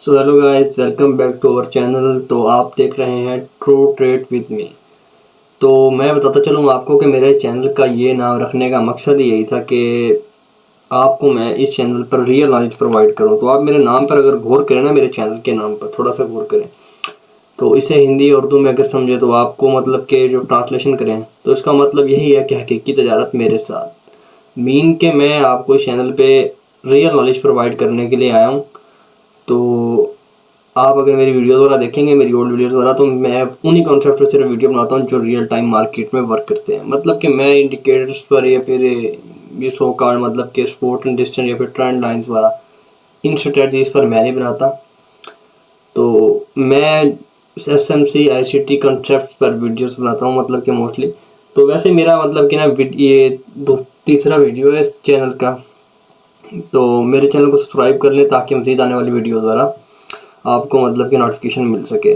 So hello guys, welcome back to our channel. तो आप देख रहे हैं ट्रू ट्रेड विद मी। तो मैं बताता चलूँ आपको कि मेरे चैनल का ये नाम रखने का मकसद ही यही था कि आपको मैं इस चैनल पर रियल नॉलेज प्रोवाइड करूँ। तो आप मेरे नाम पर अगर गौर करें ना, मेरे चैनल के नाम पर थोड़ा सा गौर करें तो इसे हिंदी उर्दू में अगर समझे तो आपको मतलब कि जो ट्रांसलेशन करें तो इसका मतलब यही है कि हकीकी तजारत मेरे साथ। मीन के मैं आपको इस चैनल पे रियल नॉलेज प्रोवाइड करने के लिए आया हूँ। तो आप अगर मेरी वीडियो द्वारा देखेंगे, मेरी ओल्ड वीडियो द्वारा, तो मैं उन्हीं कॉन्सेप्ट पर सिर्फ वीडियो बनाता हूँ जो रियल टाइम मार्केट में वर्क करते हैं। मतलब कि मैं इंडिकेटर्स पर या फिर ये सो कार्ड मतलब कि सपोर्ट एंड डिस्टेंस या फिर ट्रेंड लाइंस वाला इन स्ट्रेटजीज पर मैं नहीं बनाता। तो मैं SMC ICT कॉन्सेप्ट पर वीडियोस बनाता हूँ, मतलब कि मोस्टली। तो वैसे मेरा मतलब कि ना ये तीसरा वीडियो है इस चैनल का। तो मेरे चैनल को सब्सक्राइब कर लें ताकि मज़ीद आने वाली वीडियो द्वारा आपको मतलब कि नोटिफिकेशन मिल सके।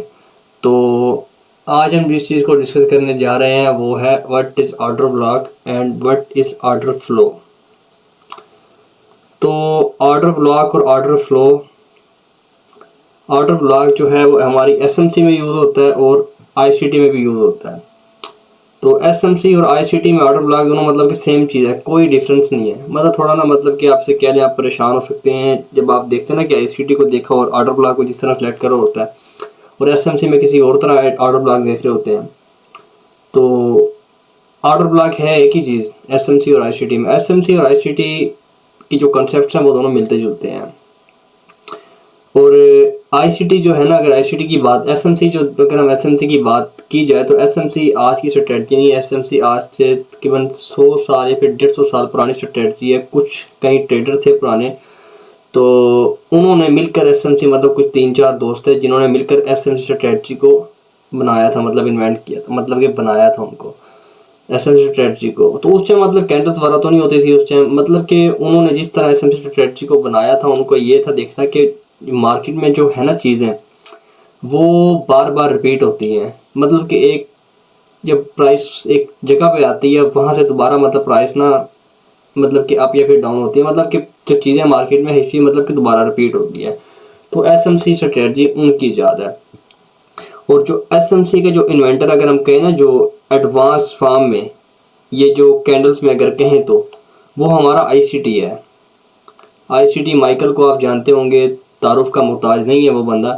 तो आज हम जिस चीज़ को डिस्कस करने जा रहे हैं वो है what is order block and what is order flow. तो ऑर्डर ब्लॉक और ऑर्डर ब्लॉक जो है वो हमारी SMC में यूज़ होता है और ICT में भी यूज़ होता है। तो SMC और ICT में ऑर्डर ब्लॉक दोनों मतलब कि सेम चीज़ है, कोई डिफरेंस नहीं है। मतलब थोड़ा ना मतलब कि आपसे कह लें आप परेशान हो सकते हैं जब आप देखते हैं ना कि ICT को देखा और ऑर्डर ब्लॉक को जिस तरह सेलेक्ट करो होता है और SMC में किसी और तरह ऑर्डर ब्लॉक देख रहे होते हैं। तो ऑर्डर ब्लॉक है एक ही चीज़ SMC और ICT में। SMC और ICT की जो कॉन्सेप्ट हैं वो दोनों मिलते जुलते हैं। और ICT जो है ना, अगर ICT की बात SMC जो अगर हम SMC की बात की जाए तो SMC आज की स्ट्रेटजी नहीं है। SMC आज से तकरीबन 100 साल या फिर 150 साल पुरानी स्ट्रेटजी है। कुछ कई ट्रेडर थे पुराने, तो उन्होंने मिलकर SMC मतलब कुछ 3-4 दोस्त थे जिन्होंने मिलकर SMC स्ट्रेटजी को बनाया था, मतलब इन्वेंट किया था, मतलब कि बनाया था उनको SMC स्ट्रेटजी को। तो उस टाइम मतलब कैंडल्स वगैरह तो नहीं होती थी उस टाइम। मतलब कि उन्होंने जिस तरह SMC स्ट्रेटजी को बनाया था, उनको ये था देखना कि मार्केट में जो है ना चीज़ें वो बार बार रिपीट होती हैं। मतलब कि एक जब प्राइस एक जगह पे आती है वहाँ से दोबारा मतलब प्राइस ना मतलब कि अप या फिर डाउन होती है। मतलब कि जो चीज़ें मार्केट में हिस्ट्री मतलब कि दोबारा रिपीट होती है। तो SMC स्ट्रेटजी उनकी ईजाद है। और जो SMC के जो इन्वेंटर अगर हम कहें ना, जो एडवांस फॉर्म में ये जो कैंडल्स में अगर कहें तो वो हमारा ICT है। ICT माइकल को आप जानते होंगे, तारुफ का मोहताज नहीं है वो बंदा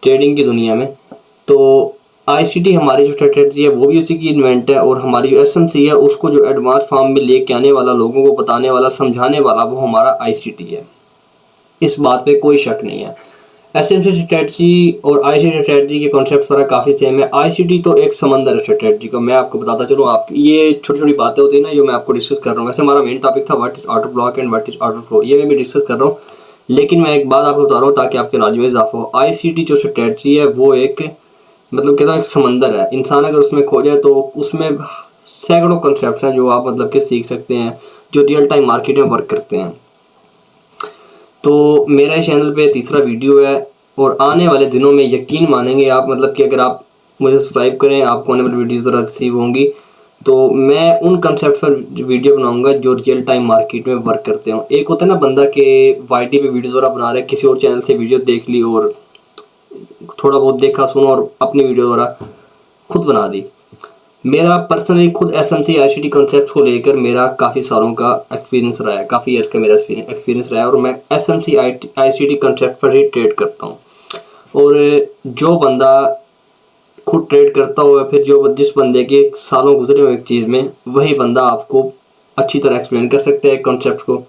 ट्रेडिंग की दुनिया में। तो ICT हमारी जो स्ट्रेटजी है वो भी उसी की इन्वेंट है और हमारी जो SMC है उसको जो एडवांस फॉर्म में लेके आने वाला, लोगों को बताने वाला, समझाने वाला वो हमारा ICT है। इस बात पे कोई शक नहीं है। SMC स्ट्रेटजी और ICT स्ट्रेटजी के कॉन्सेप्ट पर काफ़ी सेम है। ICT तो एक समंदर है स्ट्रेटजी का। मैं आपको बताता चलूँ, आप ये छोटी छोटी बातें होती है ना जो मैं आपको डिस्कस कर रहा हूँ। वैसे हमारा मेन टॉपिक था what is order block and what is order flow, ये मैं भी डिस्कस कर रहा हूँ। लेकिन मैं एक बात आपको बता रहा हूँ ताकि आपके नॉलेज में इजाफा हो। ICT जो स्ट्रेटजी है वो एक मतलब कहता हूँ एक समंदर है। इंसान अगर उसमें खो जाए तो उसमें सैकड़ों कॉन्सेप्ट हैं जो आप मतलब कि सीख सकते हैं, जो रियल टाइम मार्केट में वर्क करते हैं। तो मेरा चैनल पे तीसरा वीडियो है और आने वाले दिनों में यकीन मानेंगे आप, मतलब कि अगर आप मुझे सब्सक्राइब करें आपको आने वाली वीडियो ज़रा रिसीव होंगी। तो मैं उन कंसेप्ट पर वीडियो बनाऊंगा जो रियल टाइम मार्केट में वर्क करते हो। एक होता है ना बंदा के YT पे वीडियो द्वारा बना रहे, किसी और चैनल से वीडियो देख ली और थोड़ा बहुत देखा सुना और अपनी वीडियो द्वारा खुद बना दी। मेरा पर्सनली खुद SMC ICT कॉन्सेप्ट को लेकर मेरा काफ़ी सालों का एक्सपीरियंस रहा है, काफ़ी ईयर का मेरा एक्सपीरियंस रहा है और मैं SMC ICT कॉन्सेप्ट पर ही ट्रेड करता हूँ। और जो बंदा खुद ट्रेड करता हो या फिर जो जिस बंदे के सालों गुजरे हुए एक चीज़ में, वही बंदा आपको अच्छी तरह एक्सप्लेन कर सकता है कॉन्सेप्ट को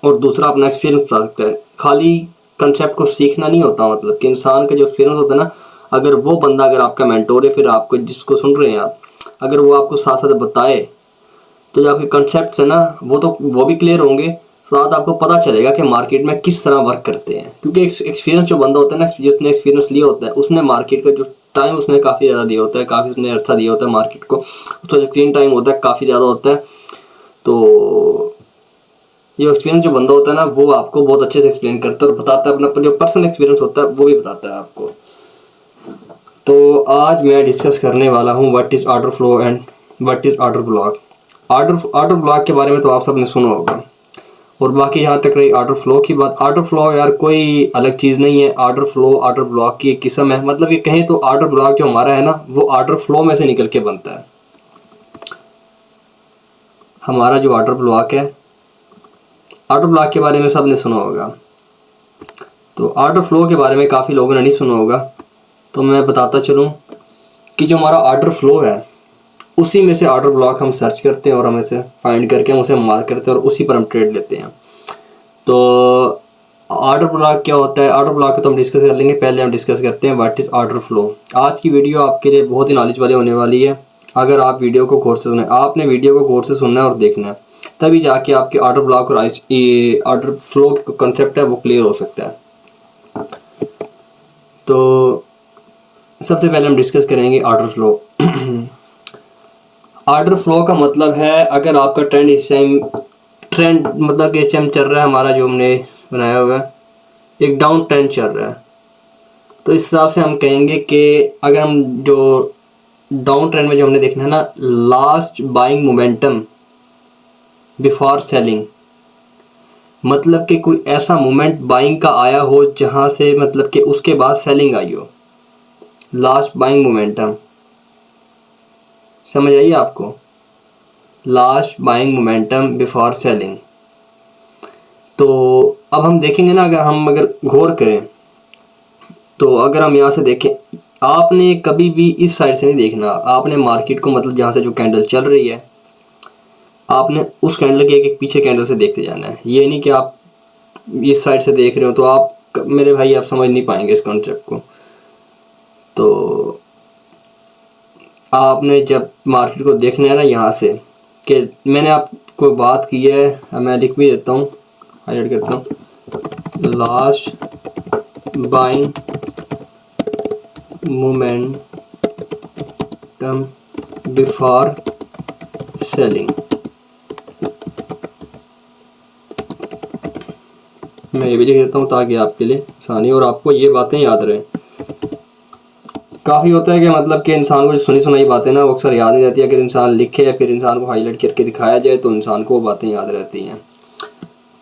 और दूसरा अपना एक्सपीरियंस बता सकता है। खाली कंसेप्ट को सीखना नहीं होता, मतलब कि इंसान का जो एक्सपीरियंस होता है ना, अगर वो बंदा अगर आपका मेंटोर है, फिर आपको जिसको सुन रहे हैं आप, अगर वो आपको साथ साथ बताए तो जो आपके कंसेप्ट है ना वो भी क्लियर होंगे। साथ आपको पता चलेगा कि मार्केट में किस तरह वर्क करते हैं। क्योंकि एक्सपीरियंस जो बंदा होता है ना, जिसने एक्सपीरियंस लिया होता है, उसने मार्केट का जो टाइम उसने काफ़ी ज़्यादा दिया होता है, काफ़ी उसने अर्सा दिया होता है मार्केट को, उसका जो स्क्रीन टाइम होता है काफ़ी ज़्यादा होता है। तो ये एक्सपीरियंस जो बंदा होता है ना वो आपको बहुत अच्छे से एक्सप्लेन करता है और बताता है, अपना जो पर्सनल एक्सपीरियंस होता है वो भी बताता है आपको। तो आज मैं डिस्कस करने वाला हूँ what is order flow and what is order block. Order block के बारे में तो आप सबने सुना होगा। और बाकी जहाँ तक रही ऑर्डर फ्लो की बात, ऑर्डर फ्लो यार कोई अलग चीज़ नहीं है। ऑर्डर फ्लो ऑर्डर ब्लॉक की एक किस्म है, मतलब कि कहें तो ऑर्डर ब्लॉक जो हमारा है ना वो ऑर्डर फ्लो में से निकल के बनता है। हमारा जो ऑर्डर ब्लॉक है, ऑर्डर ब्लॉक के बारे में सबने सुना होगा, तो ऑर्डर फ्लो के बारे में काफ़ी लोगों ने नहीं सुना होगा। तो मैं बताता चलूँ कि जो हमारा ऑर्डर फ्लो है उसी में से ऑर्डर ब्लॉक हम सर्च करते हैं और हम इसे फाइंड करके हम उसे मार्क करते हैं और उसी पर हम ट्रेड लेते हैं। तो ऑर्डर ब्लॉक क्या होता है, ऑर्डर ब्लॉक को तो हम डिस्कस कर लेंगे, पहले हम डिस्कस करते हैं व्हाट इज़ ऑर्डर फ्लो। आज की वीडियो आपके लिए बहुत ही नॉलेज वाली होने वाली है। अगर आप वीडियो को गौर से सुने, आपने वीडियो को गौर से सुनना है और देखना है, तभी जाके आपके ऑर्डर ब्लॉक और ऑर्डर फ्लो का कंसेप्ट है वो क्लियर हो सकता है। तो सबसे पहले हम डिस्कस करेंगे ऑर्डर फ्लो। ऑर्डर फ्लो का मतलब है, अगर आपका ट्रेंड इस टाइम मतलब कि इस टाइम चल रहा है, हमारा जो हमने बनाया हुआ है एक डाउन ट्रेंड चल रहा है, तो इस हिसाब से हम कहेंगे कि अगर हम जो डाउन ट्रेंड में जो हमने देखना है ना, last buying momentum before selling, मतलब कि कोई ऐसा मोमेंट बाइंग का आया हो जहाँ से मतलब कि उसके बाद सेलिंग आई हो। लास्ट बाइंग मोमेंटम, समझ आइए आपको, last buying momentum before selling. तो अब हम देखेंगे ना, अगर गौर करें तो अगर हम यहाँ से देखें, आपने कभी भी इस साइड से नहीं देखना, आपने मार्केट को मतलब जहाँ से जो कैंडल चल रही है आपने उस कैंडल के एक पीछे कैंडल से देखते जाना है। ये नहीं कि आप इस साइड से देख रहे हो तो आप मेरे भाई आप समझ नहीं पाएंगे इस कॉन्सेप्ट को। तो आपने जब मार्केट को देखना है ना यहाँ से, कि मैंने आपको बात की है, मैं लिख भी देता हूँ, हाईलाइट करता हूँ, last buying momentum before selling. मैं ये भी लिख देता हूँ ताकि आपके लिए आसानी और आपको ये बातें याद रहें। काफ़ी होता है कि मतलब कि इंसान को जो सुनी सुनाई बातें ना वो अक्सर याद नहीं रहती है, अगर इंसान लिखे या फिर इंसान को हाईलाइट करके दिखाया जाए तो इंसान को वो बातें याद रहती हैं।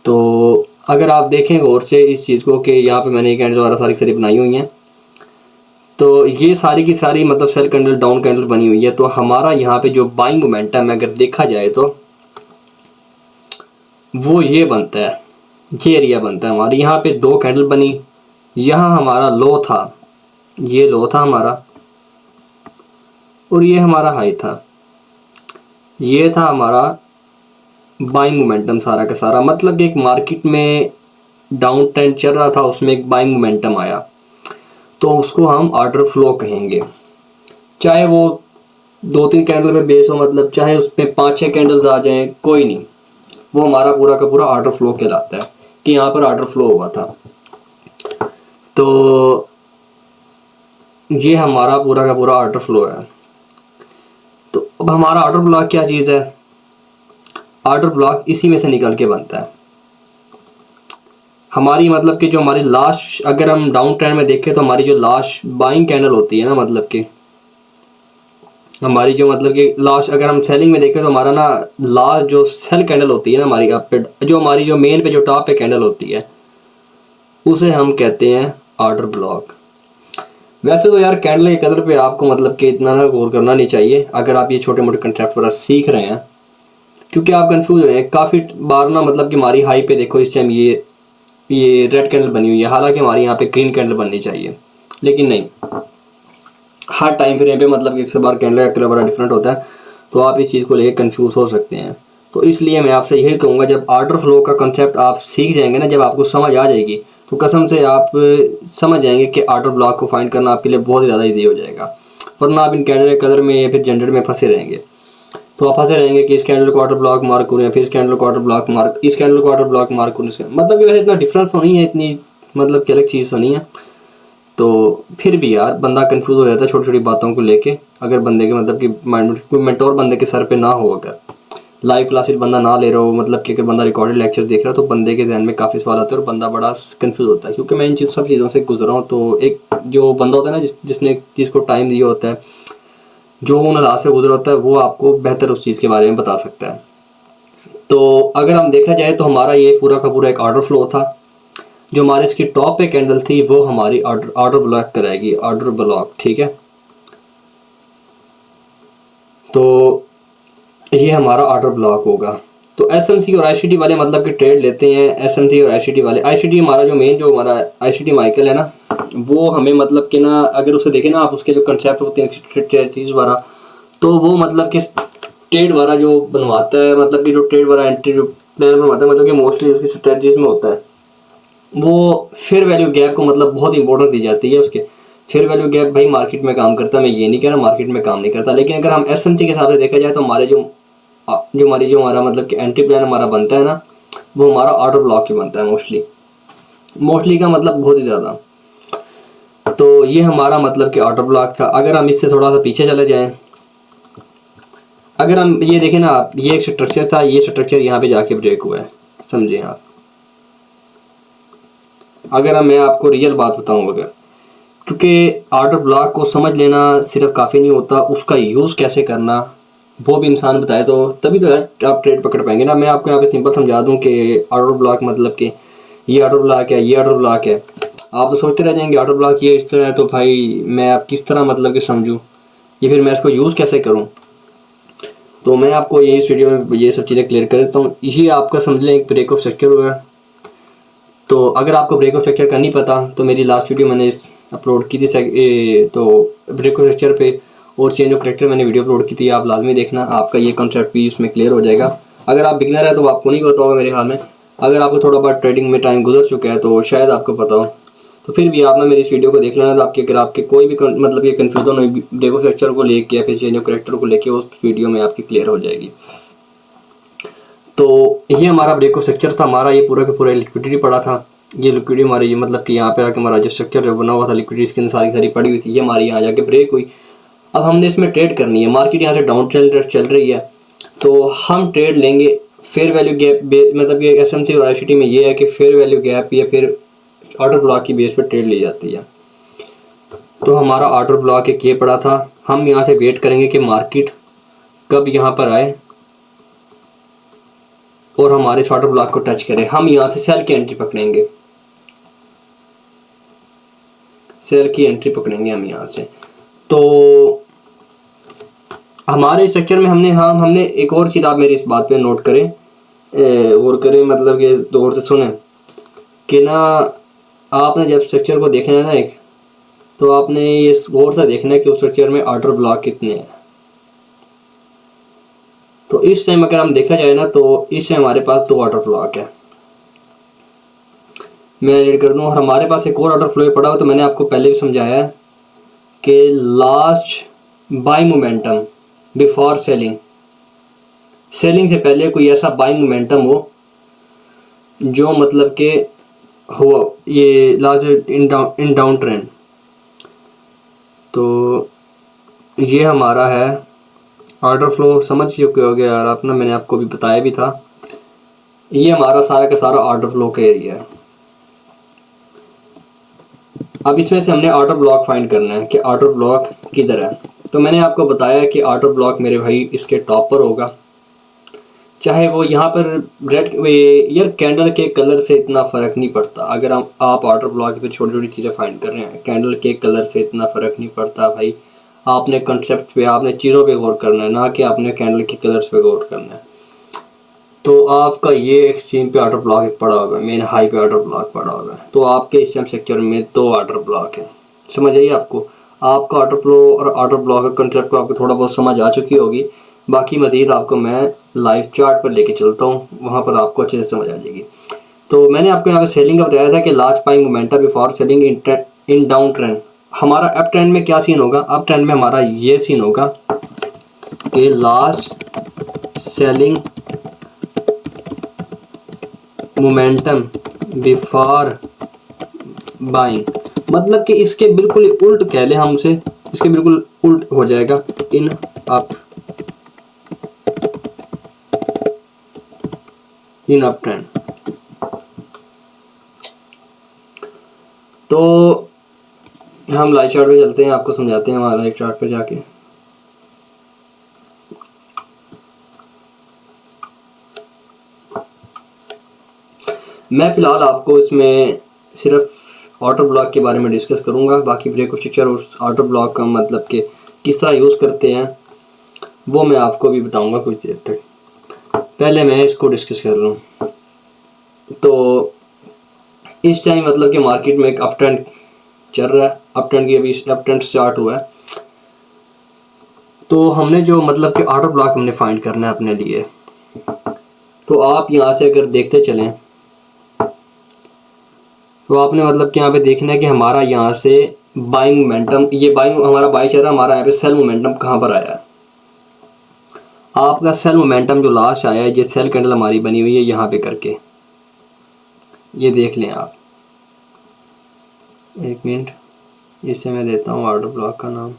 तो अगर आप देखें गौर से इस चीज़ को कि यहाँ पे मैंने कैंडल वगैरह सारी बनाई हुई हैं, तो ये सारी की सारी मतलब सेल कैंडल डाउन कैंडल बनी हुई है। तो हमारा यहाँ पे जो बाइंग मोमेंटम है अगर देखा जाए तो वो ये बनता है, ये एरिया बनता है हमारी। यहाँ पे दो कैंडल बनी, यहाँ हमारा लो था, ये लो था हमारा, और ये हमारा हाई था, ये था हमारा बाइंग मोमेंटम सारा का सारा। मतलब कि एक मार्केट में डाउन ट्रेंड चल रहा था, उसमें एक बाइंग मोमेंटम आया, तो उसको हम ऑर्डर फ्लो कहेंगे। चाहे वो 2-3 कैंडल पे बेस हो, मतलब चाहे उसमें 5-6 कैंडल्स आ जाएं, कोई नहीं, वो हमारा पूरा का पूरा ऑर्डर फ्लो कहलाता है कि यहाँ पर ऑर्डर फ्लो हुआ था। तो ये हमारा पूरा का पूरा ऑर्डर फ्लो है। तो अब हमारा ऑर्डर ब्लॉक क्या चीज़ है, ऑर्डर ब्लॉक इसी में से निकल के बनता है। हमारी मतलब कि जो हमारी लास्ट, अगर हम डाउन ट्रेंड में देखें तो हमारी जो लास्ट बाइंग कैंडल होती है ना, मतलब कि हमारी जो मतलब कि लास्ट, अगर हम सेलिंग में देखें तो हमारा ना लास्ट जो सेल कैंडल होती है ना हमारी अप पे, जो हमारी जो मेन पे जो टॉप पे कैंडल होती है उसे हम कहते हैं ऑर्डर ब्लॉक। वैसे तो यार कैंडल के कलर पे आपको मतलब कि इतना ना गौर करना नहीं चाहिए अगर आप ये छोटे मोटे कंसेप्ट वगैरह सीख रहे हैं, क्योंकि आप कंफ्यूज हो हैं काफ़ी बार ना। मतलब कि हमारी हाई पे देखो इस टाइम ये रेड कैंडल बनी हुई है, हालांकि हमारी यहाँ पे ग्रीन कैंडल बननी चाहिए, लेकिन नहीं, हर टाइम फ्रेम पे मतलब कि एक से बार कैंडल का कलर बड़ा डिफरेंट होता है, तो आप इस चीज़ को लेकर कंफ्यूज हो सकते हैं। तो इसलिए मैं आपसे यही कहूँगा, जब ऑर्डर फ्लो का कंसेप्ट आप सीख जाएंगे ना, जब आपको समझ आ जाएगी तो कसम से आप समझ जाएंगे कि ऑर्डर ब्लॉक को फाइंड करना आपके लिए बहुत ज़्यादा ईजी हो जाएगा। वरना आप इन कैंडल के कलर में या फिर जेंडर में फंसे रहेंगे। तो आप फंसे रहेंगे कि इस कैंडल को ऑर्डर ब्लॉक मार्क करूँ, या फिर इस कैंडल को ऑर्डर ब्लॉक मार्क, इस कैंडल को ऑर्डर ब्लॉक मार्क करूँ, इसका मतलब कि वैसे इतना डिफरेंस होनी है, इतनी मतलब कि अलग चीज़ होनी है। तो फिर भी यार बंदा कंफ्यूज हो जाता है छोटी छोटी बातों को लेके। अगर बंदे के मतलब कि माइंड में कोई मेंटोर बंदे के सर पे ना हो, अगर लाइव क्लासेस बंदा ना ले रहा हो, मतलब कि अगर बंदा रिकॉर्डेड लेक्चर देख रहा है तो बंदे के जहन में काफ़ी सवाल आते हैं और बंदा बड़ा कंफ्यूज होता है। क्योंकि मैं इन सब चीज़ों से गुजरा हूँ। तो एक जो बंदा होता है ना जिसने चीज़ को टाइम दिया होता है, जो उन हालात से गुजरा होता है, वो आपको बेहतर उस चीज़ के बारे में बता सकता है। तो अगर हम देखा जाए तो हमारा ये पूरा का पूरा एक ऑर्डर फ्लो था। जो हमारे इसकी टॉप पे कैंडल थी वो हमारी ऑर्डर ब्लॉक कराएगी, ऑर्डर ब्लॉक, ठीक है। तो ये हमारा ऑर्डर ब्लॉक होगा। तो एसएमसी और आईसीटी वाले मतलब कि ट्रेड लेते हैं, एसएमसी और आईसीटी वाले। आईसीटी हमारा जो मेन, जो हमारा आईसीटी माइकल है ना, वो हमें मतलब कि ना अगर उसे देखें ना आप, उसके जो कंसेप्ट होते हैं चीज़ वाला, तो वो मतलब कि ट्रेड वाला जो बनवाता है, मतलब कि जो ट्रेड वाला एंट्री जो प्लान बनवाता है, मतलब कि मोस्टली उसकी स्ट्रेटजीज में होता है वो फेयर वैल्यू गैप को मतलब बहुत इंपॉर्टेंस दी जाती है उसके। फेयर वैल्यू गैप भाई मार्केट में काम करता है, मैं ये नहीं कह रहा मार्केट में काम नहीं करता, लेकिन अगर हम एसएमसी के हिसाब से देखा जाए तो हमारे जो हमारा मतलब कि एंट्री प्लान हमारा बनता है ना, वो हमारा ऑर्डर ब्लॉक ही बनता है मोस्टली का मतलब बहुत ही ज़्यादा। तो ये हमारा मतलब कि ऑर्डर ब्लॉक था। अगर हम इससे थोड़ा सा पीछे चले जाएं, अगर हम ये देखें ना आप, ये एक स्ट्रक्चर था, ये स्ट्रक्चर यहाँ पे जाके ब्रेक हुआ है, समझे आप। अगर मैं आपको रियल बात बताऊँ, अगर क्योंकि ऑर्डर ब्लॉक को समझ लेना सिर्फ काफ़ी नहीं होता, उसका यूज़ कैसे करना वो भी इंसान बताए तो तभी तो यार आप ट्रेड पकड़ पाएंगे ना। मैं आपको यहाँ पे सिंपल समझा दूँ कि ऑर्डर ब्लॉक मतलब कि ये ऑर्डर ब्लॉक है, ये ऑर्डर ब्लॉक है। आप तो सोचते रह जाएंगे ऑर्डर ब्लॉक ये इस तरह है, तो भाई मैं आप किस तरह मतलब कि समझूँ, ये फिर मैं इसको यूज़ कैसे करूँ। तो मैं आपको ये इस वीडियो में ये सब चीज़ें क्लियर कर देता हूँ। ये आपका समझ लें एक ब्रेक ऑफ स्ट्रक्चर हुआ है। तो अगर आपको ब्रेक ऑफ स्ट्रक्चर का नहीं पता तो मेरी लास्ट वीडियो मैंने अपलोड की थी तो ब्रेक ऑफ स्ट्रक्चर पे और चेंज ऑफ करेक्टर मैंने वीडियो अपलोड की थी, आप लाजमी देखना, आपका ये कॉन्सेप्ट भी उसमें क्लियर हो जाएगा। अगर आप बिगनर है तो आपको नहीं पता होगा मेरे ख्याल में, अगर आपको थोड़ा बहुत ट्रेडिंग में टाइम गुजर चुका है तो शायद आपको पता हो। तो फिर भी आप ना मेरी इस वीडियो को देख लेना, तो आपके अगर आपके कोई भी मतलब ये कन्फ्यूजन हो ब्रेक ऑफ स्ट्रक्चर को लेके या फिर चेंज ऑफ करेक्टर को लेके, उस वीडियो में आपकी क्लियर हो जाएगी। तो ये हमारा ब्रेक ऑफ स्ट्रक्चर था, हमारा ये पूरा का पूरा लिक्विडिटी पड़ा था। ये लिक्विडिटी हमारी ये मतलब कि यहाँ पे आके हमारा जो स्ट्रक्चर जो बना हुआ था लिक्विडिटी इसके अंदर सारी पड़ी हुई थी, ये हमारी यहाँ जाके ब्रेक हुई। अब हमने इसमें ट्रेड करनी है, मार्केट यहाँ से डाउन चल रही है, तो हम ट्रेड लेंगे फेयर वैल्यू गैप मतलब कि एसएमसी और आईसीटी में ये है कि फेयर वैल्यू गैप या फिर ऑर्डर ब्लॉक की बेस पर ट्रेड ली जाती है। तो हमारा ऑर्डर ब्लॉक एक ये पड़ा था, हम यहाँ से वेट करेंगे कि मार्केट कब यहाँ पर आए और हमारे इस ऑर्डर ब्लॉक को टच करे। हम यहाँ से सेल की एंट्री पकड़ेंगे, सेल की एंट्री पकड़ेंगे हम यहाँ से। तो हमारे स्ट्रक्चर में हमने एक और चीज़, आप मेरी इस बात पे नोट करें और करें, मतलब ये गौर से सुने कि ना, आपने जब स्ट्रक्चर को देखना है ना एक, तो आपने ये गौर से देखना है कि उस स्ट्रक्चर में ऑर्डर ब्लॉक कितने हैं। तो इस टाइम अगर हम देखा जाए ना, तो इस टाइम हमारे पास 2 ऑर्डर ब्लॉक है। मैं एड कर दूँ, और हमारे पास एक और ऑर्डर फ्लो पड़ा हुआ, तो मैंने आपको पहले भी समझाया है कि last by momentum before selling से पहले कोई ऐसा बाई मोमेंटम हो जो मतलब के हो ये लास्ट इन डाउन ट्रेंड। तो ये हमारा है ऑर्डर फ्लो, समझ चुके हो गया यार आप ना, मैंने आपको भी बताया भी था। ये हमारा सारा का सारा ऑर्डर फ्लो का एरिया है। अब इसमें से हमने ऑर्डर ब्लॉक फाइंड करना है कि ऑर्डर ब्लॉक किधर है। तो मैंने आपको बताया कि ऑर्डर ब्लॉक मेरे भाई इसके टॉप पर होगा, चाहे वो यहाँ पर रेड यार कैंडल के कलर से इतना फ़र्क नहीं पड़ता। अगर आप ऑर्डर ब्लॉक पे छोटी छोटी चीज़ें फाइंड कर रहे हैं, कैंडल के कलर से इतना फ़र्क नहीं पड़ता भाई। आपने कंसेप्ट पे, आपने चीज़ों पे गौर करना है, ना कि आपने कैंडल के कलर्स पे गौर करना है। तो आपका ये एक्सचेंज पे ऑर्डर ब्लॉक एक पड़ा हुआ है, मेन हाई पे ऑर्डर ब्लॉक पड़ा हुआ है। तो आपके इस टाइम सेक्टर में 2 ऑर्डर ब्लॉक है, समझ आइए आपको। आपका ऑर्डर फ्लो और ऑर्डर ब्लॉक का कंसेप्ट को आपको थोड़ा बहुत समझ आ चुकी होगी। बाकी मज़ीद आपको मैं लाइव चार्ट पर लेके चलता हूँ, वहाँ पर आपको अच्छे से समझ आ जाएगी। तो मैंने आपको यहाँ पे सेलिंग का बताया था कि last buying momentum before selling in down trend. हमारा अप ट्रेंड में क्या सीन होगा, अप ट्रेंड में हमारा ये सीन होगा कि last selling momentum before buying, मतलब कि इसके बिल्कुल उल्ट कह लें हम उसे, इसके बिल्कुल उल्ट हो जाएगा इन अप ट्रेंड। तो हम लाइव चार्ट पे चलते हैं, आपको समझाते हैं हमारा लाइव चार्ट पे जाके। मैं फ़िलहाल आपको इसमें सिर्फ ऑटो ब्लॉक के बारे में डिस्कस करूँगा, बाकी ब्रेक स्ट्रक्चर और ऑटो ब्लॉक का मतलब कि किस तरह यूज़ करते हैं वो मैं आपको भी बताऊँगा कुछ देर तक। पहले मैं इसको डिस्कस कर लूँ। तो इस टाइम मतलब कि मार्केट में एक अप ट्रेंड चल रहा है, अप ट्रेंड की अभी अप ट्रेंड स्टार्ट हुआ है। तो हमने जो मतलब कि ऑटो ब्लॉक हमने फाइंड करना है अपने लिए, तो आप यहाँ से अगर देखते चलें तो आपने मतलब कि यहाँ पे देखना है कि हमारा यहाँ से बाइंग मोमेंटम, ये बाइंग हमारा बाई चल रहा है, हमारा यहाँ पे सेल मोमेंटम कहाँ पर आया है। आपका सेल मोमेंटम जो लास्ट आया है, ये सेल कैंडल हमारी बनी हुई है यहाँ पे करके, ये देख लें आप। एक मिनट, इसे मैं देता हूँ ऑटो ब्लॉक का नाम।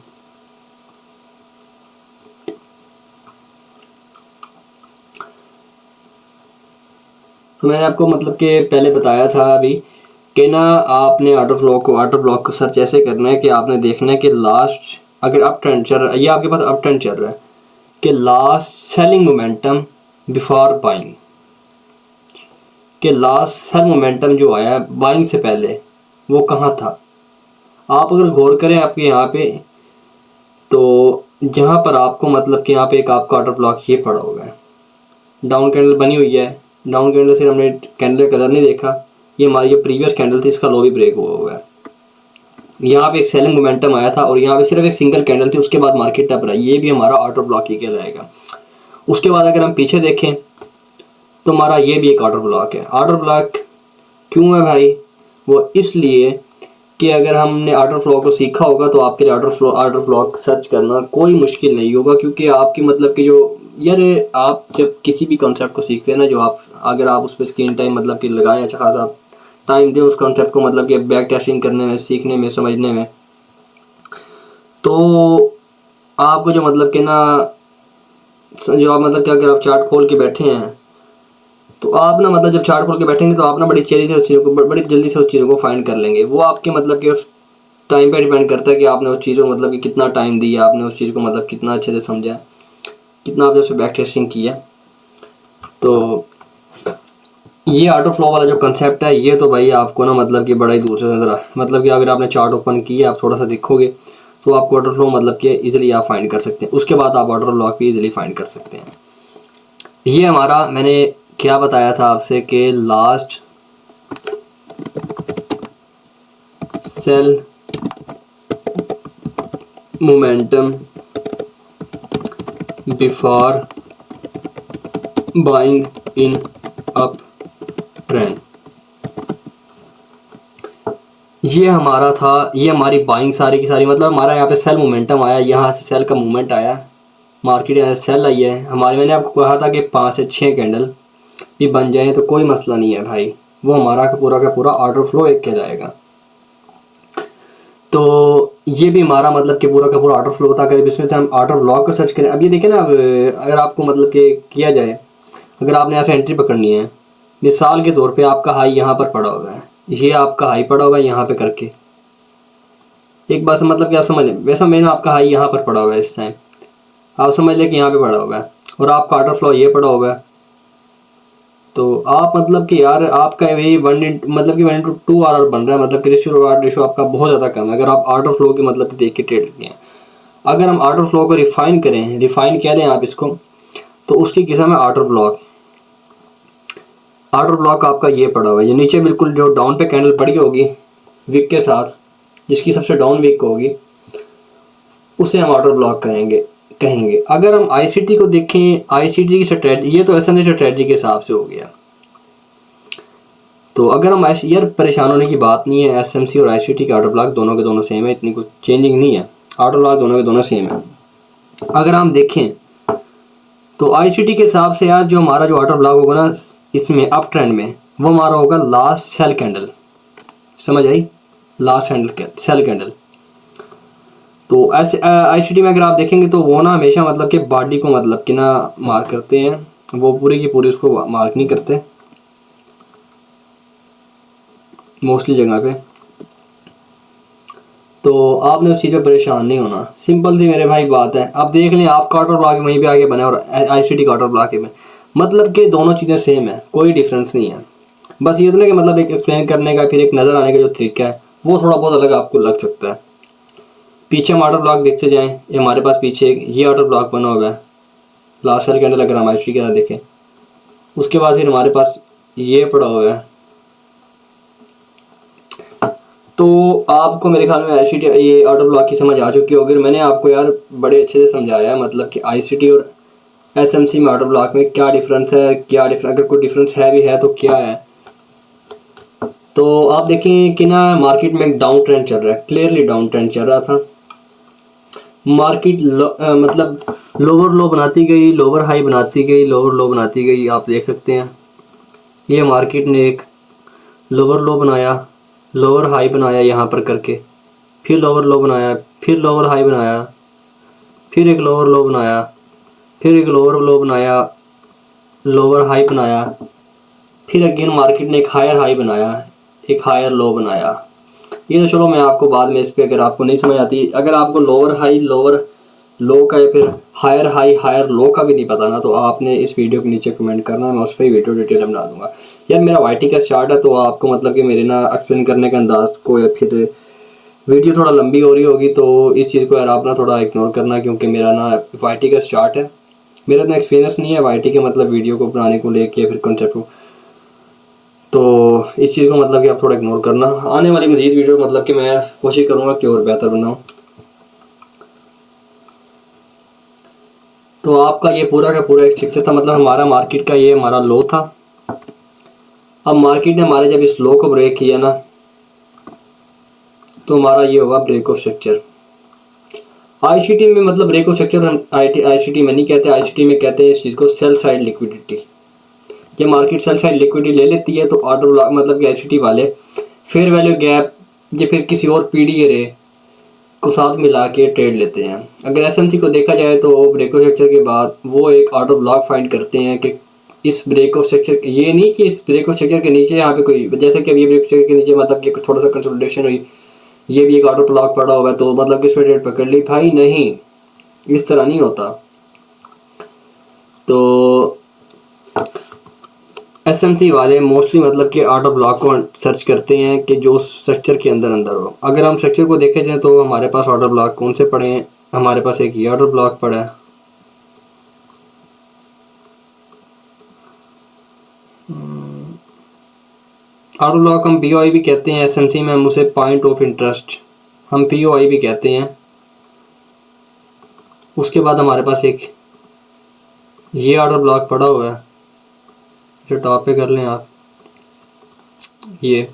तो मैंने आपको मतलब कि पहले बताया था अभी कि ना आपने ऑटो ब्लॉक को सर्च ऐसे करना है कि आपने देखना है कि लास्ट अगर अप ट्रेंड चल रहा है, ये आपके पास अप ट्रेंड चल रहा है, कि last selling momentum before buying, कि लास्ट सेल मोमेंटम जो आया बाइंग से पहले वो कहाँ था। आप अगर गौर करें आपके यहाँ पे, तो यहाँ पर आपको मतलब कि यहाँ पे एक आपका ऑटो ब्लॉक ये पड़ा होगा, डाउन कैंडल बनी हुई है। डाउन कैंडल से हमने कैंडल कलर नहीं देखा, ये हमारी जो प्रीवियस कैंडल थी इसका लो भी ब्रेक हुआ है। यहाँ पे एक सेलिंग मोमेंटम आया था और यहाँ पे सिर्फ एक सिंगल कैंडल थी, उसके बाद मार्केट टप रहा है, ये भी हमारा ऑटो ब्लॉक ही कहलाएगा। उसके बाद अगर हम पीछे देखें तो हमारा ये भी एक ऑटो ब्लॉक है। ऑटो ब्लॉक क्यों है भाई? वो इसलिए कि अगर हमने ऑटो फ्लो को सीखा होगा तो आपके लिए ऑटो ब्लॉक सर्च करना कोई मुश्किल नहीं होगा, क्योंकि आपकी मतलब कि जो यार आप जब किसी भी कॉन्सेप्ट को सीखते हैं ना, जो आप अगर आप उस पर स्क्रीन टाइम मतलब कि लगाएं, अच्छा खासा टाइम दें उस कॉन्सेप्ट को मतलब कि बैक टेस्टिंग करने में, सीखने में, समझने में, तो आपको जो मतलब कि ना जो आप मतलब कि अगर आप चार्ट खोल के बैठे हैं तो आप ना मतलब जब चार्ट खोल के बैठेंगे तो आप ना बड़ी जल्दी से उस चीज़ों को फाइंड कर लेंगे। वो आपके मतलब कि उस टाइम पे डिपेंड करता है कि आपने उस चीज़ को मतलब कि कितना टाइम दिया, आपने उस चीज़ को मतलब कितना अच्छे से समझा, कितना आपने उस पर बैक टेस्टिंग किया। तो ये ऑटो फ्लो वाला जो कंसेप्ट है ये तो भाई आपको ना मतलब कि बड़ा ही दूर से नजर आ, मतलब कि अगर आपने चार्ट ओपन किया, आप थोड़ा सा देखोगे तो आपको ऑटो फ्लो मतलब कि इजीली आप फाइंड कर सकते हैं। उसके बाद आप ऑटो ब्लॉक भी इजीली फाइंड कर सकते हैं। ये हमारा मैंने क्या बताया था आपसे कि last sell momentum before buying in up trend, ये हमारा था, ये हमारी बाइंग सारी की सारी, मतलब हमारा यहाँ पे सेल मोमेंटम आया, यहाँ से सेल का मूवमेंट आया, मार्केट यहाँ से सेल आई है हमारी। मैंने आपको कहा था कि 5 से 6 कैंडल भी बन जाए तो कोई मसला नहीं है भाई, वो हमारा का पूरा ऑर्डर फ्लो एक कहलाएगा। तो ये भी हमारा मतलब कि पूरा का पूरा ऑर्डर फ्लो होता है। अगर इसमें से हम ऑर्डर ब्लॉक को सर्च करें, अब ये देखें ना, अब अगर आपको मतलब कि किया जाए, अगर आपने यहाँ से एंट्री पकड़नी है, मिसाल के तौर पे आपका हाई यहाँ पर पड़ा हुआ है, ये आपका हाई पड़ा हुआ है यहाँ पे करके, एक बात से मतलब कि आप समझ लें, वैसा मैंने आपका हाई यहाँ पर पड़ा हुआ है इस टाइम, आप समझ लें कि यहाँ पे पड़ा हुआ है और आपका ऑर्डर फ्लो ये पड़ा हुआ है। तो आप मतलब कि यार आपका वही 1:2 RR बन रहा है, मतलब कि रेशियो आपका बहुत ज़्यादा कम है अगर आप ऑर्डर फ्लो के मतलब कि देख के ट्रेड करते हैं। अगर हम ऑर्डर फ्लो को रिफाइन करें, रिफाइन कह लें आप इसको, तो उसकी किस्म है ऑर्डर ब्लॉक। ऑर्डर ब्लॉक आपका ये पड़ा हुआ है, ये नीचे बिल्कुल जो डाउन पे कैंडल पड़ी होगी विक के साथ, जिसकी सबसे डाउन विक होगी उसे हम ऑर्डर ब्लॉक कहेंगे। अगर हम आईसीटी को देखें, आईसीटी की स्ट्रेटजी, ये तो एसएमसी स्ट्रेटजी के हिसाब से हो गया। तो अगर हम यार परेशान होने की बात नहीं है, एसएमसी और आईसीटी के ऑर्डर ब्लॉक दोनों के दोनों सेम है, इतनी कुछ चेंजिंग नहीं है, ऑर्डर ब्लॉक दोनों के दोनों सेम है। अगर हम देखें तो आईसीटी के हिसाब से यार जो हमारा जो ऑर्डर ब्लॉक होगा ना इसमें अप ट्रेंड में, वो हमारा होगा लास्ट सेल कैंडल, समझ आई, लास्ट सेल कैंडल। तो ऐसे आईसीटी में अगर आप देखेंगे तो वो ना हमेशा मतलब कि बॉडी को मतलब कि ना मार्क करते हैं, वो पूरी की पूरी उसको मार्क नहीं करते मोस्टली जगह पे। तो आपने उस चीज़ पर परेशान नहीं होना, सिंपल सी मेरे भाई बात है। आप देख लें आपका ऑर्डर ब्लॉक वहीं पे आगे बना और आईसीटी का ऑर्डर ब्लॉक में, मतलब कि दोनों चीज़ें सेम है, कोई डिफरेंस नहीं है। बस ये था ना कि मतलब एक एक्सप्लेन करने का फिर एक नज़र आने का जो तरीका है वो थोड़ा बहुत अलग आपको लग सकता है। पीछे हम ऑर्डर ब्लॉक देखते जाएँ, ये हमारे पास पीछे ये ऑर्डर ब्लॉक बना हुआ है लास्ट सेल कैंडल, अगर हम आई के साथ देखें। उसके बाद फिर हमारे पास ये पड़ा हुआ है। तो आपको मेरे ख्याल में आई ये ऑर्डर ब्लॉक की समझ आ चुकी होगी। मैंने आपको यार बड़े अच्छे से समझाया है मतलब कि आई और एसएमसी में ऑर्डर ब्लॉक में क्या डिफरेंस है, अगर कोई डिफरेंस है भी है तो क्या है। तो आप देखें कि ना मार्केट में एक डाउन ट्रेंड चल रहा है, क्लियरली डाउन ट्रेंड चल रहा था। मार्केट मतलब लोअर लो बनाती गई, लोअर हाई बनाती गई, लोअर लो बनाती गई। आप देख सकते हैं ये मार्केट ने एक लोअर लो बनाया, लोअर हाई बनाया यहाँ पर करके, फिर लोअर लो बनाया, फिर लोअर हाई बनाया, फिर एक लोअर लो बनाया, फिर एक लोअर लो बनाया, लोअर हाई बनाया, फिर अगेन मार्केट ने एक हायर हाई बनाया, एक हायर लो बनाया। ये तो चलो मैं आपको बाद में इस पर, अगर आपको नहीं समझ आती, अगर आपको लोअर हाई लोअर लो का या फिर हायर हाई हायर लो का भी नहीं पता ना, तो आपने इस वीडियो के नीचे कमेंट करना, मैं उस पर ही वीडियो डिटेल बना दूंगा। यार मेरा वाईटी का स्टार्ट है तो आपको मतलब कि मेरे ना एक्सप्लेन करने के अंदाज को या फिर वीडियो थोड़ा लंबी हो रही होगी तो इस चीज़ को यार आप ना थोड़ा इग्नोर करना, क्योंकि मेरा ना वाईटी का स्टार्ट है, मेरा इतना एक्सपीरियंस नहीं है वाईटी के मतलब वीडियो को बनाने को लेके या फिर कॉन्सेप्ट को। तो इस चीज़ को मतलब कि आप थोड़ा इग्नोर करना। आने वाली मज़ीद वीडियो मतलब कि मैं कोशिश करूँगा कि और बेहतर बनाऊँ। तो आपका ये पूरा का पूरा एक स्ट्रक्चर था, मतलब हमारा मार्केट का ये हमारा लो था। अब मार्केट ने हमारे जब इस लो को ब्रेक किया ना तो हमारा ये होगा ब्रेक ऑफ स्ट्रक्चर। आईसीटी में मतलब ब्रेक ऑफ स्ट्रक्चर हम आईसीटी में नहीं कहते, आईसीटी में कहते हैं इस चीज़ को सेल साइड लिक्विडिटी। ये मार्केट सेल साइड लिक्विडिटी ले लेती है तो ऑर्डर ब्लॉक मतलब कि आईसीटी वाले फेयर वैल्यू गैप या फिर किसी और पीडी रे को साथ मिला के ट्रेड लेते हैं। अगर एसएमसी को देखा जाए तो ब्रेक ऑफ स्ट्रक्चर के बाद वो एक ऑर्डर ब्लॉक फाइंड करते हैं कि इस ब्रेक ऑफ स्ट्रक्चर, ये नहीं कि इस ब्रेक ऑफ स्ट्रक्चर के नीचे यहाँ पे कोई, जैसे कि अब ये ब्रेक ऑफ स्ट्रक्चर के नीचे मतलब कि थोड़ा सा कंसोलिडेशन हुई, ये भी एक ऑर्डर ब्लॉक पड़ा हुआ है तो मतलब कि इसमें ट्रेड पकड़ ली, भाई नहीं, इस तरह नहीं होता। तो एसएमसी वाले मोस्टली मतलब कि ऑर्डर ब्लॉक को सर्च करते हैं कि जो स्ट्रक्चर के अंदर अंदर हो। अगर हम स्ट्रक्चर को देखे जाए तो हमारे पास ऑर्डर ब्लॉक कौन से पड़े हैं, हमारे पास एक ये ऑर्डर ब्लॉक पड़ा है, ऑर्डर ब्लॉक हम पीओआई भी कहते हैं, एसएमसी में हम उसे पॉइंट ऑफ इंटरेस्ट हम पीओआई भी कहते हैं। उसके बाद हमारे पास एक ये ऑर्डर ब्लॉक पड़ा हुआ है, जो टॉप पे कर लें आप, ये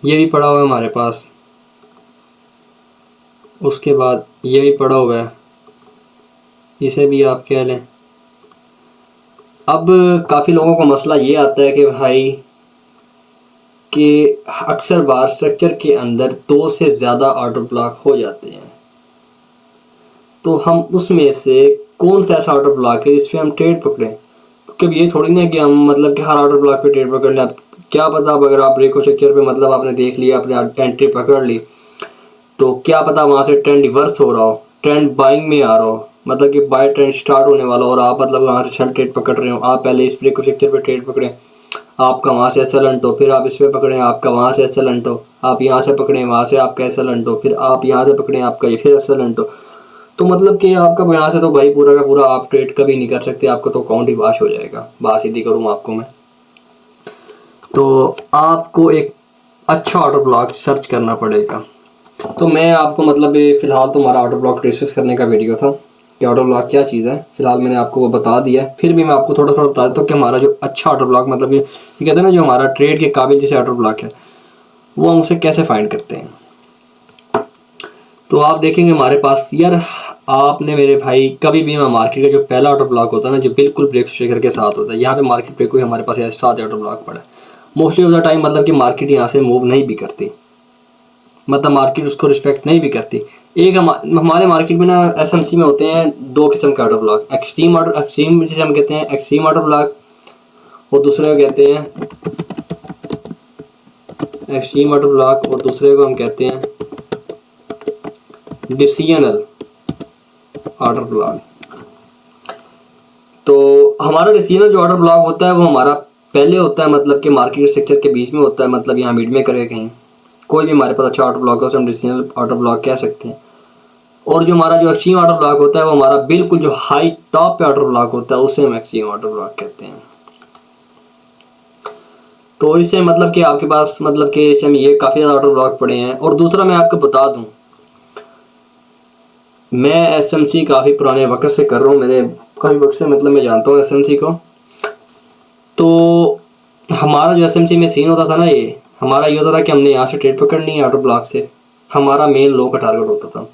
भी पड़ा हुआ है हमारे पास। उसके बाद ये भी पड़ा हुआ है, इसे भी आप कह लें। अब काफ़ी लोगों को मसला ये आता है कि भाई कि अक्सर बार स्ट्रक्चर के अंदर 2 से ज़्यादा ऑर्डर ब्लॉक हो जाते हैं, तो हम उसमें से कौन सा ऐसा ऑर्डर ब्लॉक है इस पर हम ट्रेड पकड़ें। क्योंकि ये थोड़ी ना कि हम मतलब कि हर ऑर्डर ब्लॉक पे ट्रेड पकड़ लें। क्या पता अब अगर आप ब्रेक ऑफ स्ट्रक्चर पे मतलब आपने देख लिया, आपने एंट्री पकड़ ली, तो क्या पता वहाँ से ट्रेंड रिवर्स हो रहा हो, ट्रेंड बाइंग में आ रहा हो, मतलब कि बाय ट्रेंड स्टार्ट होने वाला हो और आप मतलब वहाँ से छल ट्रेड पकड़ रहे हो। आप पहले इस ब्रेक ऑफ स्ट्रक्चर पे ट्रेड पकड़ें, आपका वहाँ से एसएलएंट हो, फिर आप इस पर पकड़ें, आपका वहाँ से एसएलएंट हो, आप यहाँ से पकड़ें, वहाँ से आपका एसएलएंट हो, फिर आप यहाँ से पकड़ें, आपका ये फिर एसएलएंट हो। तो मतलब कि आपका यहाँ से तो भाई पूरा का पूरा आप ट्रेड कभी नहीं कर सकते, आपका तो अकाउंट ही वाश हो जाएगा। बात सीधी करूँ आपको मैं, तो आपको एक अच्छा ऑर्डर ब्लॉक सर्च करना पड़ेगा। तो मैं आपको मतलब फ़िलहाल तो हमारा ऑर्डर ब्लॉक डिस्कस करने का वीडियो था कि ऑर्डर ब्लॉक क्या चीज़ है, फ़िलहाल मैंने आपको वो बता दिया है। फिर भी मैं आपको थोड़ा थोड़ा बता देता हूँ कि हमारा जो अच्छा ऑर्डर ब्लॉक मतलब ये कहते हैं ना जो हमारा ट्रेड के काबिल जैसे ऑर्डर ब्लॉक है वो हम उसे कैसे फाइंड करते हैं। तो आप देखेंगे हमारे पास यार, आपने मेरे भाई कभी भी मार्केट का जो पहला ऑर्डर ब्लॉक होता है ना, जो बिल्कुल ब्रेक शेकर के साथ होता है, यहाँ पे मार्केट पे कोई हमारे पास ऐसे 7 ऑर्डर ब्लॉक पड़ा है। मोस्टली ऑफ द टाइम मतलब कि मार्केट यहाँ से मूव नहीं भी करती, मतलब मार्केट उसको रिस्पेक्ट नहीं भी करती। एक हमारे मार्केट में ना एसएमसी में होते हैं 2 किस्म के ऑर्डर ब्लॉक, एक्सट्रीम जिसे हम कहते हैं एक्सट्रीम ऑर्डर ब्लॉक, और दूसरे को कहते हैं एक्सट्रीम ऑर्डर ब्लॉक, और दूसरे को हम कहते हैं डिसीजनल ऑर्डर ब्लॉक। तो हमारा डिसीजनल जो ऑर्डर ब्लॉक होता है वो हमारा पहले होता है मतलब कि मार्केट स्ट्रक्चर के बीच में होता है, मतलब यहाँ मिड में करें कहीं, कोई भी हमारे पास अच्छा ऑर्डर ब्लॉक है उसे हम डिसीजनल ऑर्डर ब्लॉक कह सकते हैं। और जो हमारा जो एक्सट्रीम ऑर्डर ब्लॉक होता है वो हमारा बिल्कुल जो हाई टॉप पे ऑर्डर ब्लॉक होता है उसे हम एक्सट्रीम ऑर्डर ब्लॉक कहते हैं। तो इससे मतलब कि आपके पास मतलब कि इसमें ये काफ़ी ज़्यादा ऑर्डर ब्लॉक पड़े हैं। और दूसरा मैं आपको बता दूं, मैं एसएमसी काफ़ी पुराने वक्त से कर रहा हूँ, मेरे काफ़ी वक्त से मतलब मैं जानता हूँ एसएमसी को। तो हमारा जो एसएमसी में सीन होता था ना, ये हमारा ये होता था कि हमने यहाँ से ट्रेड पकड़नी है ऑर्डर ब्लॉक से, हमारा मेन लो का टारगेट होता था।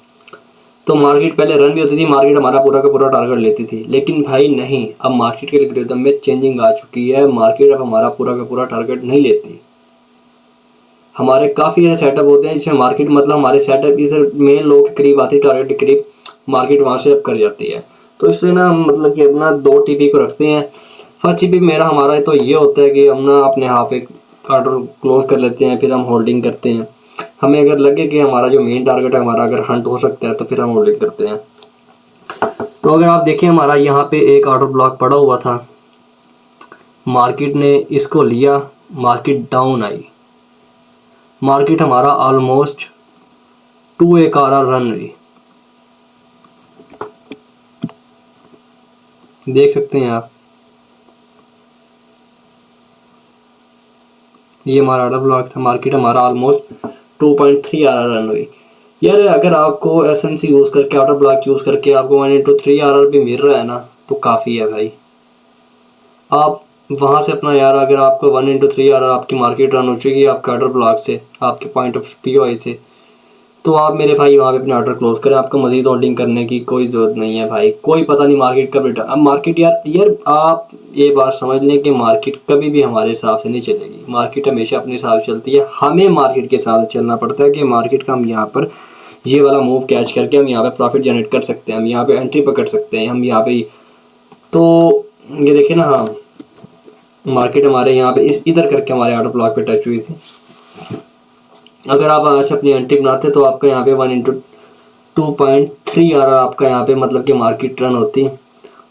तो मार्केट पहले रन भी होती थी, मार्केट हमारा पूरा का पूरा टारगेट लेती थी, लेकिन भाई नहीं, अब मार्केट के एल्गोरिथम में चेंजिंग आ चुकी है। मार्केट अब हमारा पूरा का पूरा टारगेट नहीं लेती। हमारे काफ़ी ऐसे सेटअप होते हैं जिसमें मार्केट मतलब हमारे सेटअप इस मेन लो के करीब आती है, टारगेट के करीब मार्केट वहाँ से अब कर जाती है। तो इसलिए ना मतलब कि अपना 2 टीपी को रखते हैं। फर्स्ट टीपी मेरा हमारा तो ये होता है कि हम ना अपने हाफ एक ऑर्डर क्लोज कर लेते हैं, फिर हम होल्डिंग करते हैं। हमें अगर लगे कि हमारा जो मेन टारगेट है हमारा अगर हंट हो सकता है तो फिर हम होल्डिंग करते हैं। तो अगर आप देखें हमारा यहाँ पे एक ऑर्डर ब्लॉक पड़ा हुआ था, मार्केट ने इसको लिया, मार्केट डाउन आई, मार्केट हमारा ऑलमोस्ट 2 आर रन हुई, देख सकते हैं आप, ये हमारा ऑर्डर ब्लॉक था। मार्केट हमारा ऑलमोस्ट 2.3 आर रन हुई। यार अगर आपको एसएमसी यूज़ करके ऑर्डर ब्लॉक यूज़ करके आपको 1/3 आर भी मिल रहा है ना तो काफ़ी है भाई। आप वहाँ से अपना यार अगर आपको 1/3 आर आपकी मार्केट रन हो चुकी है आपके ऑर्डर ब्लॉक से, आपके पॉइंट ऑफ पीओआई से, तो आप मेरे भाई वहाँ पे अपने ऑर्डर क्लोज करें। आपको मज़ीद होल्डिंग करने की कोई ज़रूरत नहीं है भाई। कोई पता नहीं मार्केट कब रिटर्न, अब मार्केट यार आप ये बात समझ लें कि मार्केट कभी भी हमारे हिसाब से नहीं चलेगी। मार्केट हमेशा अपने हिसाब से चलती है, हमें मार्केट के हिसाब से चलना पड़ता है कि मार्केट का हम यहाँ पर ये वाला मूव कैच करके हम यहाँ पे प्रॉफिट जनरेट कर सकते हैं, हम यहाँ पे एंट्री पकड़ सकते हैं, हम यहाँ पे। तो ये देखिए ना, हाँ मार्केट हमारे यहाँ पे इधर करके हमारे ऑर्डर ब्लॉक पे टच हुई थी। अगर आप यहाँ से अपनी एंट्री बनाते तो आपका यहाँ पे 1/2.3 आर आपका यहाँ पे मतलब कि मार्केट रन होती,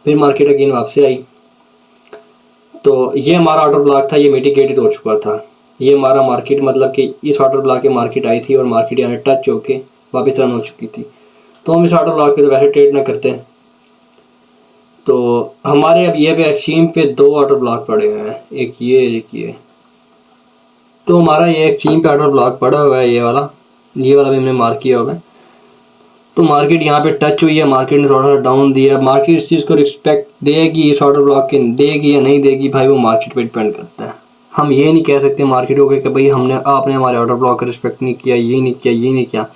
फिर मार्केट अगेन वापसी आई। तो ये हमारा ऑर्डर ब्लॉक था, ये मिटिगेटेड हो चुका था। ये हमारा मार्केट मतलब कि इस ऑर्डर ब्लॉक के मार्केट आई थी और मार्केट यहाँ टच होके वापस रन हो चुकी थी। तो हम इस ऑर्डर ब्लॉक पे तो वैसे ट्रेड ना करते। तो हमारे अब ये पे एक्सट्रीम पे 2 ऑर्डर ब्लॉक पड़े हुए हैं, एक ये। तो हमारा ये एक्सट्रीम पे ऑर्डर ब्लॉक पड़ा हुआ है, ये वाला भी हमने मार्क किया हुआ है। तो मार्केट यहाँ पे टच हुई है, मार्केट ने थोड़ा सा डाउन दिया। मार्केट इस चीज़ को रिस्पेक्ट देगी इस ऑर्डर ब्लॉक के, देगी या नहीं देगी भाई वो मार्केट पे डिपेंड करता है। हम ये नहीं कह सकते मार्केट को कि भाई आपने हमारे ऑर्डर ब्लॉक का रिस्पेक्ट नहीं किया, ये नहीं किया।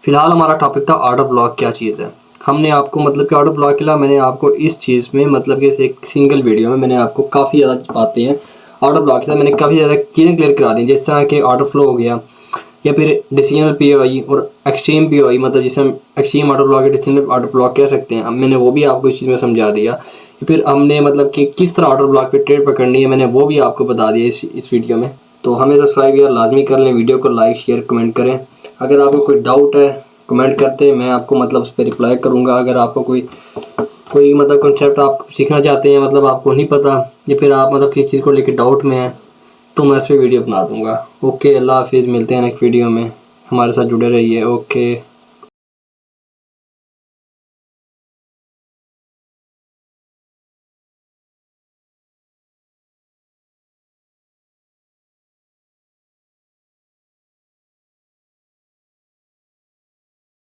फिलहाल हमारा टॉपिक था ऑर्डर ब्लॉक क्या चीज़ है। हमने आपको मतलब कि ऑर्डर ब्लॉक के अलावा मैंने आपको इस चीज़ में मतलब कि एक सिंगल वीडियो में मैंने आपको काफ़ी ज़्यादा बातें हैं ऑर्डर ब्लॉक के साथ मैंने काफ़ी ज़्यादा चीज़ें क्लियर करा दी, जिस तरह के ऑर्डर फ्लो हो गया या फिर डिसीजनल पीओआई और एक्सट्रीम पीओआई, मतलब जिसे हम एक्सट्रीम ऑर्डर ब्लॉक या डिसीजनल ऑर्डर ब्लॉक कह सकते हैं। मैंने वो भी आपको इस चीज़ में समझा दिया। फिर हमने मतलब कि किस तरह ऑर्डर ब्लॉक पे ट्रेड पकड़नी है मैंने वो भी आपको बता दिया इस वीडियो में। तो हमें सब्सक्राइब यार लाजमी कर लें, वीडियो को लाइक शेयर कमेंट करें। अगर आपको कोई डाउट है कमेंट करते हैं, मैं आपको मतलब उस पर रिप्लाई करूँगा। अगर आपको कोई मतलब कॉन्सेप्ट आप सीखना चाहते हैं, मतलब आपको नहीं पता या फिर आप मतलब किसी चीज़ को लेकर डाउट में हैं तो मैं इस पर वीडियो बना दूँगा। ओके, अल्लाह हाफिज़, मिलते हैं नेक्स्ट वीडियो में, हमारे साथ जुड़े रहिए। ओके।